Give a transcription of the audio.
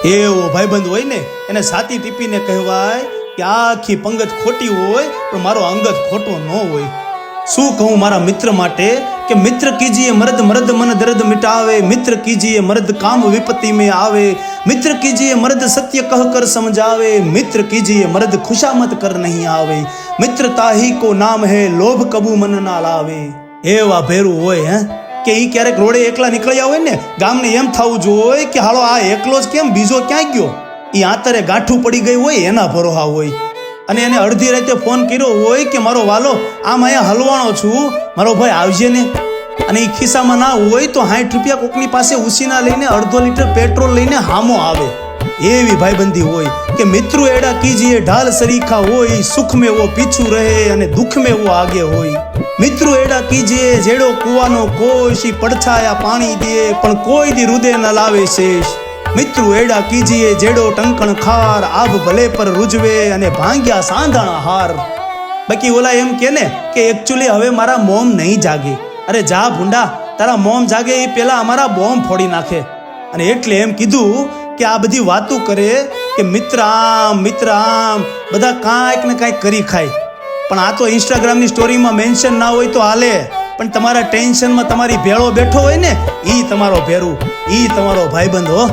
એવો ભાઈબંધ હોય ને એને છાતી ટીપીને કહેવાય કે આખી પંગત ખોટી હોય પણ મારો અંગત ખોટો ન હોય. શું કહું મારા મિત્ર માટે કે મિત્ર કીજીએ મર્દ મર્દ મન દર્દ મિટાવે, મિત્ર કીજીએ મર્દ કામ વિપત્તિ में આવે, મિત્ર કીજીએ મર્દ સત્ય કહ કર સમજાવે, મિત્ર કીજીએ મર્દ ખુશામત કર નહીં આવે, મિત્રતા ही को नाम है लोभ कबू मन ना लावे. એવા ભેરું હોય હે કે ઈ ક્યારેક રોડે એકલા નીકળ્યા હોય ને ગામને એમ થવું જોઈએ કે હાલો આ એકલો જ કેમ, બીજો ક્યાં ગયો. ઈ આંતરે ગાંઠું પડી ગઈ હોય એના ભરોહા હોય અને એને અડધી રાતે ફોન કર્યો હોય કે મારો વાલો આમ અહીંયા હલવાણો છું, મારો ભાઈ આવજે ને. અને એ ખિસ્સામાં ના હોય તો 60 રૂપિયા કોકની પાસે ઉસીના લઈને અડધો લીટર પેટ્રોલ લઈને હામો આવે. એવી ભાઈબંધી હોય કે મિત્રો એડા કીજીએ ઢાલ સરીખા હોય, સુખ में वो पीछू रहे અને દુઃખ में वो आगे હોય. મિત્રો એડા કીજીએ જેડો કુવાનો કોશ, પડછાયા પાણી દે પણ કોઈ દી રુદે ન લાવે શેષ. મિત્રો એડા કીજીએ જેડો ટંકણ ખાર, આબ ભલે પર રૂજવે અને ભાંગ્યા સાંધાણા હાર. બાકી ઓલા એમ કે ને કે એકચ્યુઅલી હવે મારા મોમ નહીં જાગે. અરે જા ભૂંડા, તારા મોમ જાગે એ પેલા અમારા બોમ્બ ફોડી નાખે. અને એટલે એમ કીધું કે આ બધી વાતો કરે કે મિત્ર આમ બધા કાંઈક ને કાંઈક કરી ખાય. પણ આ તો ઇન્સ્ટાગ્રામની સ્ટોરીમાં મેન્શન ના હોય તો હાલે, પણ તમારા ટેન્શનમાં તમારી ભેળો બેઠો હોય ને ઈ તમારો ભેરું, ઈ તમારો ભાઈબંધ હો.